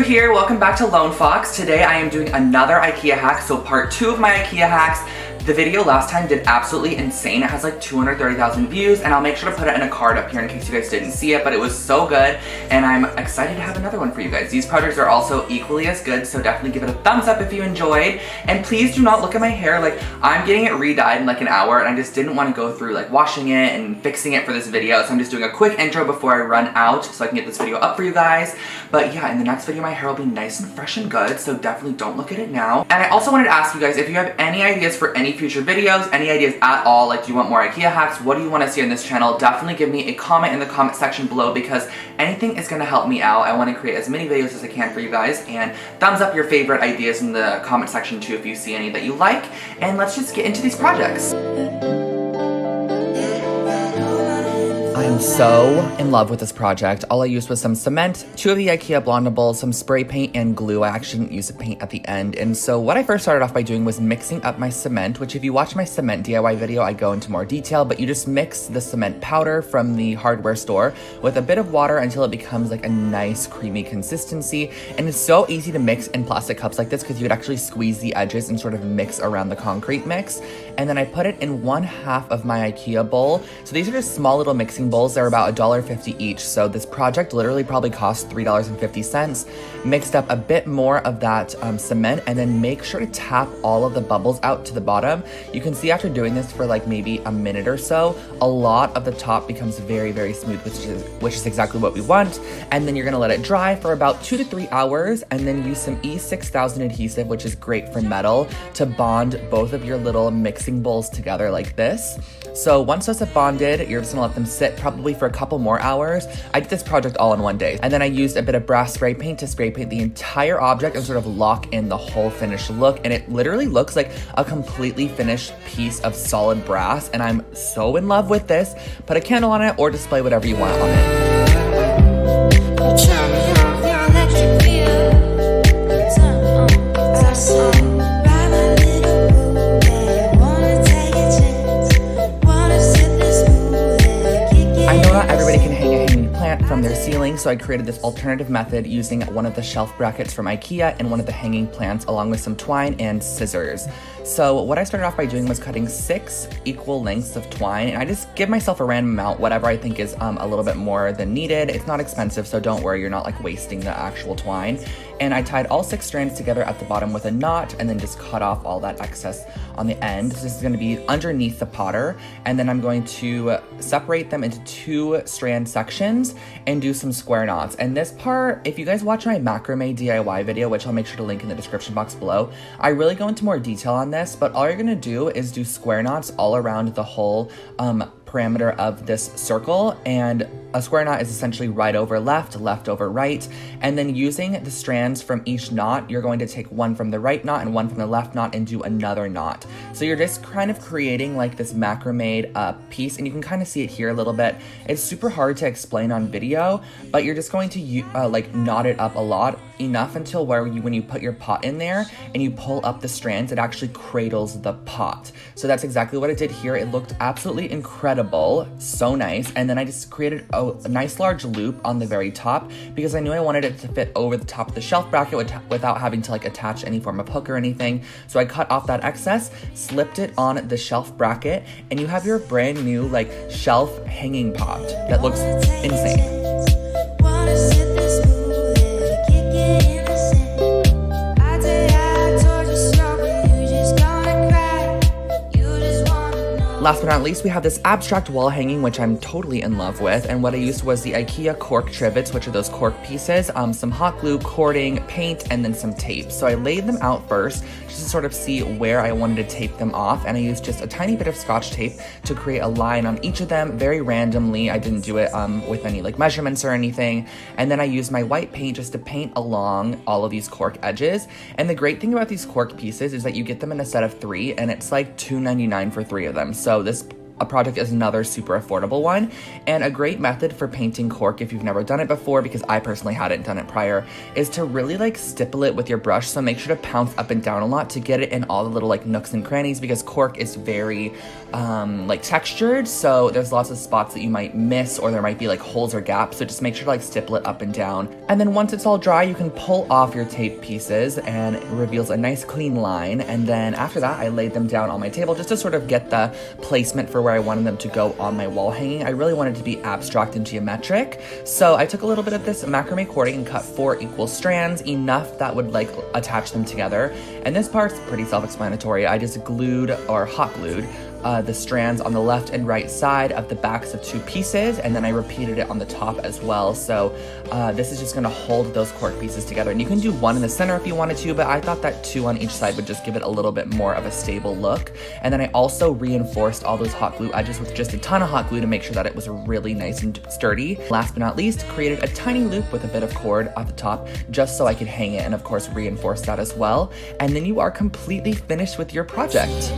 here, welcome back to Lone Fox. Today I am doing another IKEA hack, so part 2 of my IKEA hacks. The video last time did absolutely insane. It has like 230,000 views, and I'll make sure to put it in a card up here in case you guys didn't see it, but it was so good, and I'm excited to have another one for you guys. These projects are also equally as good, so definitely give it a thumbs up if you enjoyed, and please do not look at my hair. Like, I'm getting it re-dyed in like an hour, and I just didn't want to go through like washing it and fixing it for this video, so I'm just doing a quick intro before I run out so I can get this video up for you guys. But yeah, in the next video my hair will be nice and fresh and good, so definitely don't look at it now. And I also wanted to ask you guys if you have any ideas for any future videos, any ideas at all, like do you want more IKEA hacks, what do you want to see on this channel, definitely give me a comment in the comment section below, because anything is going to help me out. I want to create as many videos as I can for you guys, and thumbs up your favorite ideas in the comment section too if you see any that you like, and let's just get into these projects. I'm so in love with this project. All I used was some cement, 2 of the IKEA blondables, some spray paint, and glue. I actually didn't use the paint at the end. And so what I first started off by doing was mixing up my cement, which if you watch my cement DIY video, I go into more detail, but you just mix the cement powder from the hardware store with a bit of water until it becomes like a nice creamy consistency. And it's so easy to mix in plastic cups like this because you would actually squeeze the edges and sort of mix around the concrete mix. And then I put it in 1/2 of my IKEA bowl. So these are just small little mixing bowls. They're about $1.50 each. So this project literally probably cost $3.50. Mixed up a bit more of that cement, and then make sure to tap all of the bubbles out to the bottom. You can see after doing this for like maybe a minute or so, a lot of the top becomes very, very smooth, which is exactly what we want. And then you're gonna let it dry for about 2 to 3 hours, and then use some E6000 adhesive, which is great for metal, to bond both of your little mixing bowls together like this. So once those have bonded, you're just gonna let them sit probably for a couple more hours. I did this project all in one day. And then I used a bit of brass spray paint to spray paint the entire object and sort of lock in the whole finished look. And it literally looks like a completely finished piece of solid brass. And I'm so in love with this. Put a candle on it or display whatever you want on it. From their ceiling, so I created this alternative method using one of the shelf brackets from IKEA and one of the hanging plants along with some twine and scissors. So what I started off by doing was cutting 6 equal lengths of twine, and I just give myself a random amount, whatever I think is a little bit more than needed. It's not expensive, so don't worry, you're not like wasting the actual twine. And I tied all 6 strands together at the bottom with a knot, and then just cut off all that excess on the end. This is going to be underneath the potter, and then I'm going to separate them into 2 strand sections and do some square knots. And this part, if you guys watch my macrame DIY video, which I'll make sure to link in the description box below, I really go into more detail on this, but all you're gonna do is do square knots all around the whole parameter of this circle. And a square knot is essentially right over left, left over right. And then using the strands from each knot, you're going to take one from the right knot and one from the left knot and do another knot. So you're just kind of creating like this macrame piece, and you can kind of see it here a little bit. It's super hard to explain on video, but you're just going to like knot it up a lot, enough until when you put your pot in there and you pull up the strands, it actually cradles the pot. So that's exactly what it did here. It looked absolutely incredible, so nice. And then I just created a nice large loop on the very top because I knew I wanted it to fit over the top of the shelf bracket without having to like attach any form of hook or anything. So I cut off that excess, slipped it on the shelf bracket, and you have your brand new like shelf hanging pot that looks insane. Last but not least, we have this abstract wall hanging, which I'm totally in love with. And what I used was the IKEA cork trivets, which are those cork pieces, some hot glue, cording, paint, and then some tape. So I laid them out first just to sort of see where I wanted to tape them off. And I used just a tiny bit of Scotch tape to create a line on each of them very randomly. I didn't do it with any like measurements or anything. And then I used my white paint just to paint along all of these cork edges. And the great thing about these cork pieces is that you get them in a set of 3, and it's like $2.99 for 3 of them. So this project is another super affordable one. And a great method for painting cork, if you've never done it before, because I personally hadn't done it prior, is to really like stipple it with your brush. So make sure to pounce up and down a lot to get it in all the little like nooks and crannies, because cork is very like textured. So there's lots of spots that you might miss, or there might be like holes or gaps. So just make sure to like stipple it up and down. And then once it's all dry, you can pull off your tape pieces and it reveals a nice clean line. And then after that, I laid them down on my table just to sort of get the placement for where I wanted them to go on my wall hanging. I really wanted to be abstract and geometric. So I took a little bit of this macrame cording and cut 4 equal strands, enough that would like attach them together. And this part's pretty self-explanatory. I just glued or hot glued the strands on the left and right side of the backs of 2 pieces, and then I repeated it on the top as well. So this is just gonna hold those cork pieces together. And you can do 1 in the center if you wanted to, but I thought that 2 on each side would just give it a little bit more of a stable look. And then I also reinforced all those hot glue edges with just a ton of hot glue to make sure that it was really nice and sturdy. Last but not least, created a tiny loop with a bit of cord at the top just so I could hang it, and of course reinforce that as well. And then you are completely finished with your project.